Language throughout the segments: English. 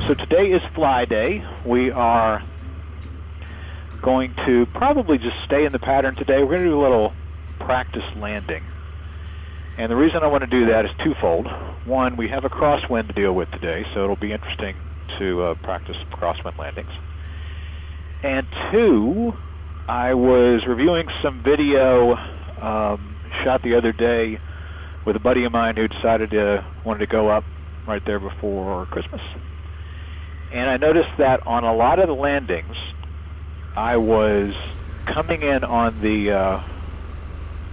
So today is fly day. We are going to probably just stay in the pattern today. We're going to do a little practice landing. And the reason I want to do that is twofold. One, we have a crosswind to deal with today, so it'll be interesting to practice crosswind landings. And two, I was reviewing some video shot the other day with a buddy of mine who decided wanted to go up right there before Christmas. And I noticed that on a lot of the landings, I was coming in on the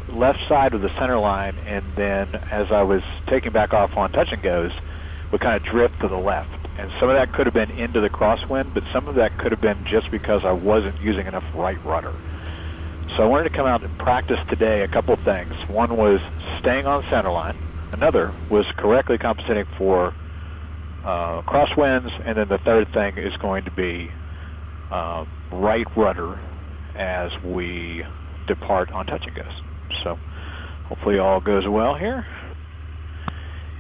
left side of the center line, and then as I was taking back off on touch and goes, would kind of drift to the left. And some of that could have been into the crosswind, but some of that could have been just because I wasn't using enough right rudder. So I wanted to come out and practice today a couple of things. One was staying on the center line. Another was correctly compensating for crosswinds, and then the third thing is going to be right rudder as we depart on touch and goes. So hopefully all goes well here.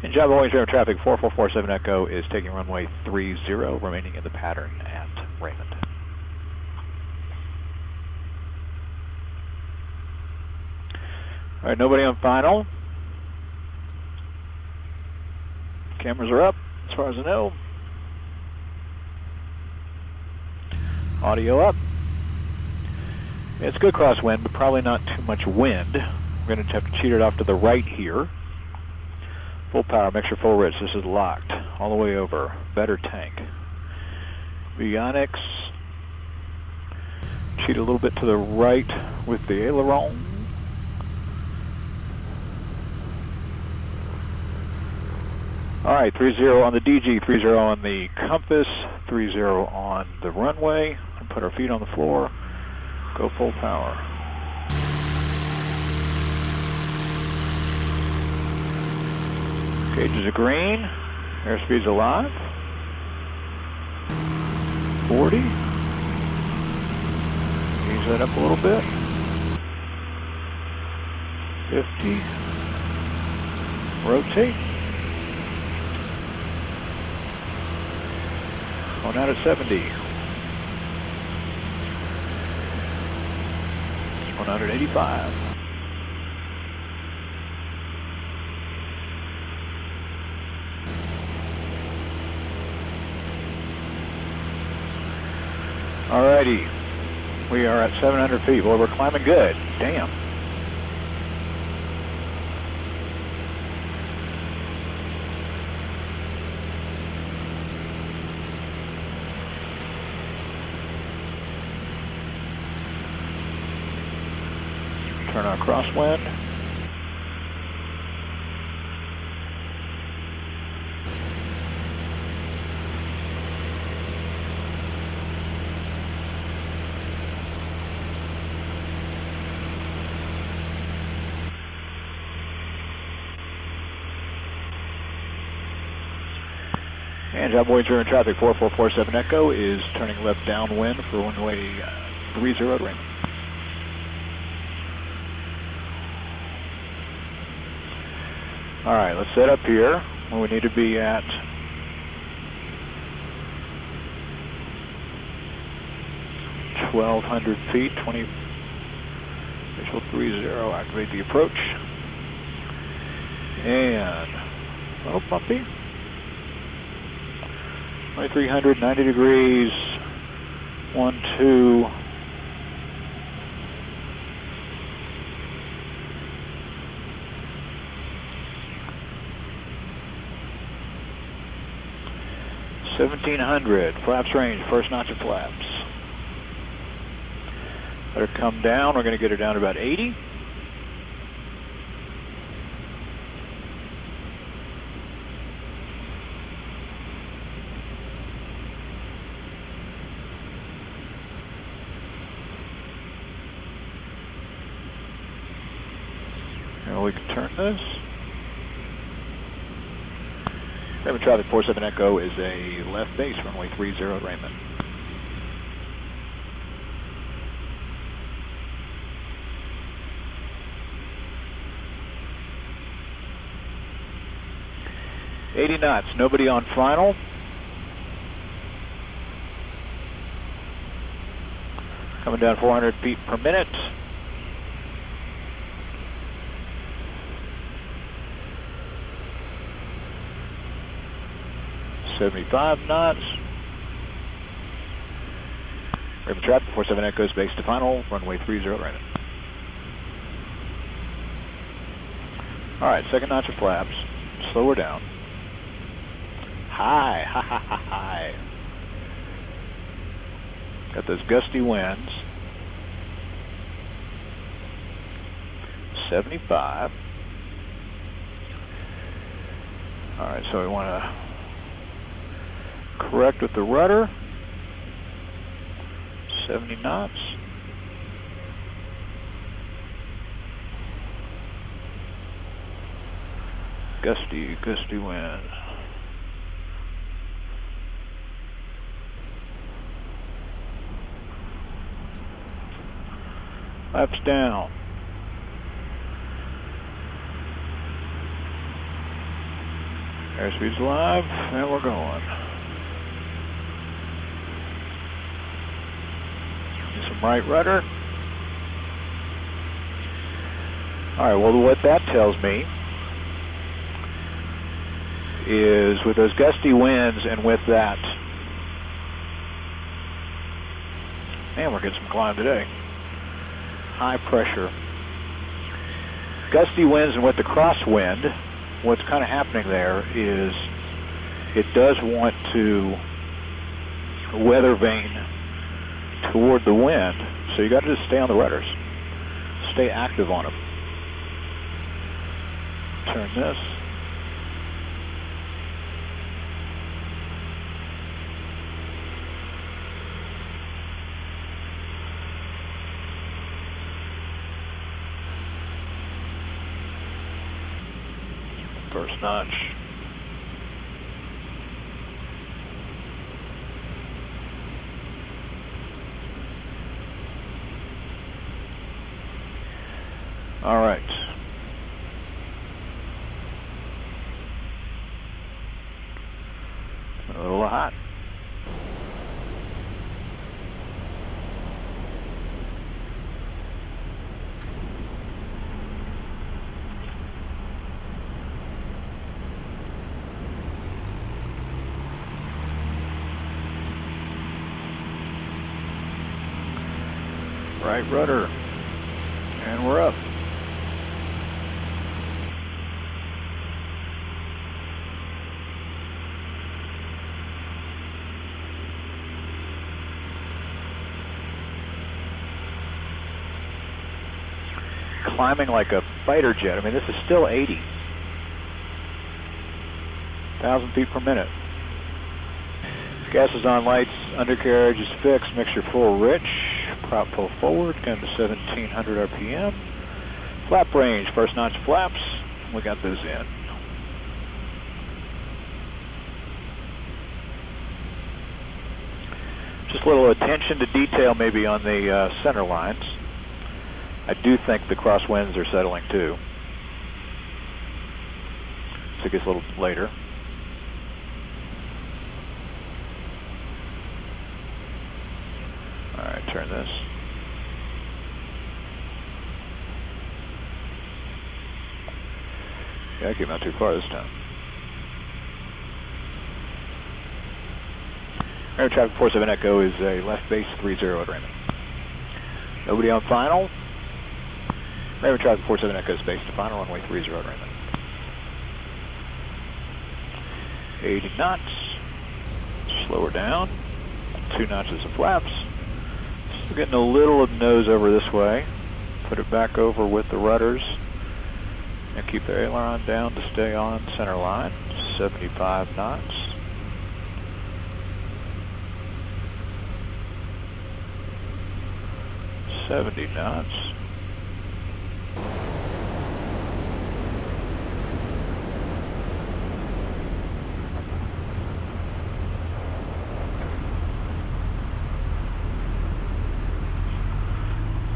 And Java Always Air Traffic 4447 Echo is taking runway 30, remaining in the pattern at Raymond. All right, nobody on final. Cameras are up, as far as I know. Audio up. It's good crosswind, but probably not too much wind. We're going to have to cheat it off to the right here. Full power, mixture full rich. This is locked all the way over. Better tank. Bionics. Cheat a little bit to the right with the aileron. All right, 30 on the DG, 30 on the compass, 30 on the runway. And put our feet on the floor. Go full power. Gauges are green. Airspeed's alive. 40. Ease that up a little bit. 50. Rotate. Going out at 70. 185. Alrighty, we are at 700 feet. Well, we're climbing good. Damn. Turn on crosswind. And Java Boy German Traffic 4447 Echo is turning left downwind for runway 30 at Raymond. All right, let's set up here where we need to be at 1,200 feet, 20, visual 30, activate the approach. And, oh, bumpy. 2300, 90 degrees, 1, 2. $1,700, flaps range, first notch of flaps. Let her come down, we're going to get her down to about 80. And we can turn this. Raymond Traffic 47 Echo is a left base, runway 30 at Raymond. $80 knots, nobody on final. Coming down 400 feet per minute. .75 knots. Raven traffic 47 Echoes base to final, runway 30 right. Alright, second notch of flaps. Slow her down. High, ha ha ha high. Got those gusty winds. 75. Alright, so we want to correct with the rudder. 70 knots. Gusty, gusty wind. Flaps down. Airspeed's live, and we're going. Some right rudder. Alright, well what that tells me is with those gusty winds and with that, man, we're getting some climb today. High pressure. Gusty winds and with the crosswind, what's kind of happening there is it does want to weather vane toward the wind, so you got to just stay on the rudders. Stay active on them. Turn this. First notch. All right. A little hot. Right rudder, and we're up. Climbing like a fighter jet. I mean, this is still 80,000 feet per minute. Gas is on, lights, undercarriage is fixed, mixture full rich. Prop pull forward, down to 1700 RPM. Flap range, first notch flaps. We got those in. Just a little attention to detail maybe on the center lines. I do think the crosswinds are settling too. So it gets a little later. Alright, turn this. Yeah, I came out too far this time. Air traffic 47 Echo is a left base 30 at Raymond. Nobody on final. Air traffic 47 Echo is base to final, runway 30 at Raymond. 80 knots. Slow her down. 2 notches of flaps. Still getting a little of nose over this way. Put it back over with the rudders. And keep the aileron down to stay on center line. 75 knots. .70 knots.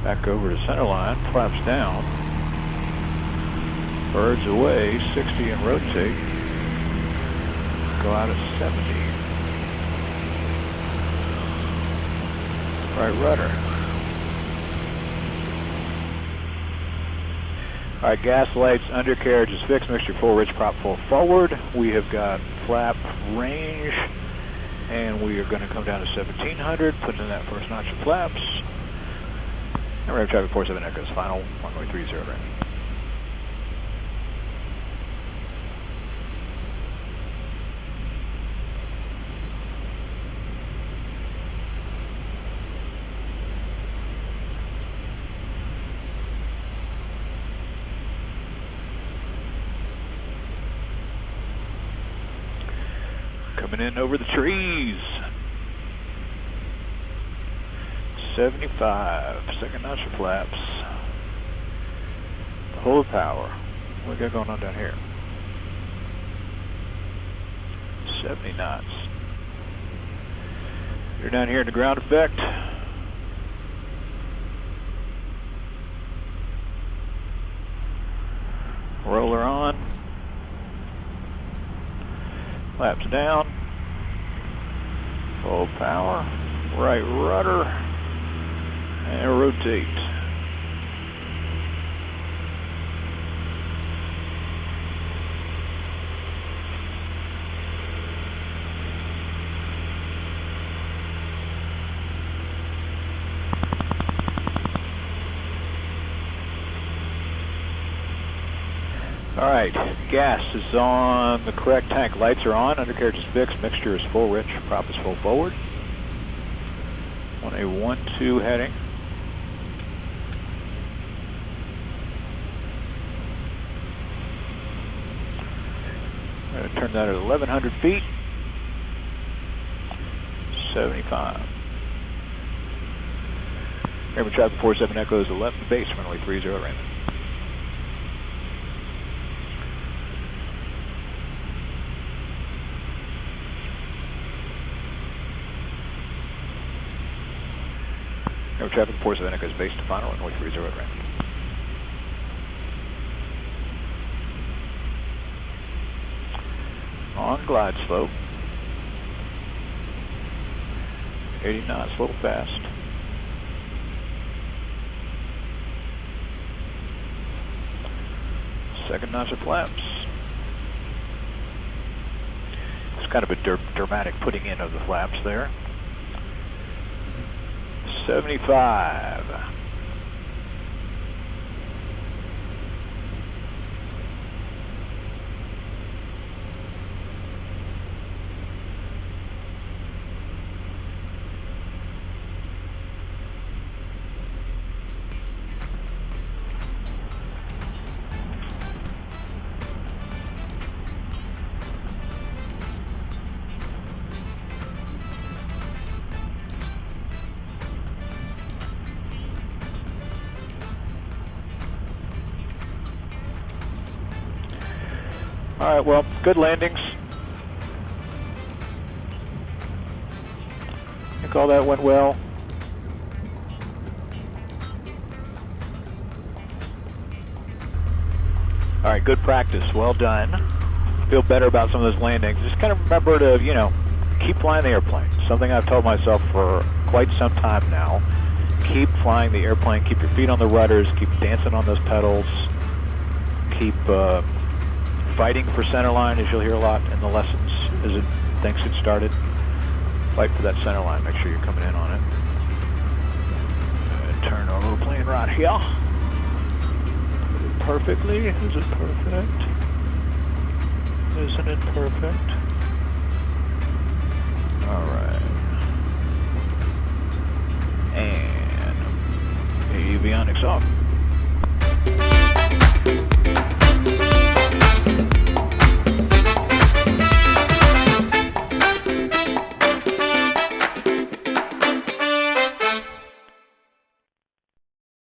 Back over to center line, flaps down. Birds away, 60 and rotate. Go out at 70. Right rudder. All right, gas lights, undercarriage is fixed, mixture full, ridge prop full forward. We have got flap range, and we are going to come down to 1700, put in that first notch of flaps. And we're going to traffic 47 Echoes, final, runway 30 right. Coming in over the trees. 75, second notch of flaps. Full of power. What we got going on down here? 70 knots. You're down here in the ground effect. Roller on. Flaps down. Full power. Right rudder. And rotate. All right, gas is on the correct tank. Lights are on, undercarriage is fixed, mixture is full, rich, prop is full forward. On a 1-2 heading. I'm going to turn that at 1100 feet. 75. Airman traffic 47 Echoes 11 base, runway 30 Raymond. Airman traffic 47 Echoes base to final, runway 30 Raymond. On glide slope. 80 knots, a little fast. Second notch of flaps. It's kind of a dramatic putting in of the flaps there. 75. All right, well, good landings. I think all that went well. All right, good practice, well done. Feel better about some of those landings. Just kind of remember to, you know, keep flying the airplane. Something I've told myself for quite some time now. Keep flying the airplane, keep your feet on the rudders, keep dancing on those pedals, keep fighting for centerline, as you'll hear a lot in the lessons as things get started. Fight for that centerline, make sure you're coming in on it. Turn our little plane right here. Perfectly. Is it perfect? Isn't it perfect? Alright. And avionics off.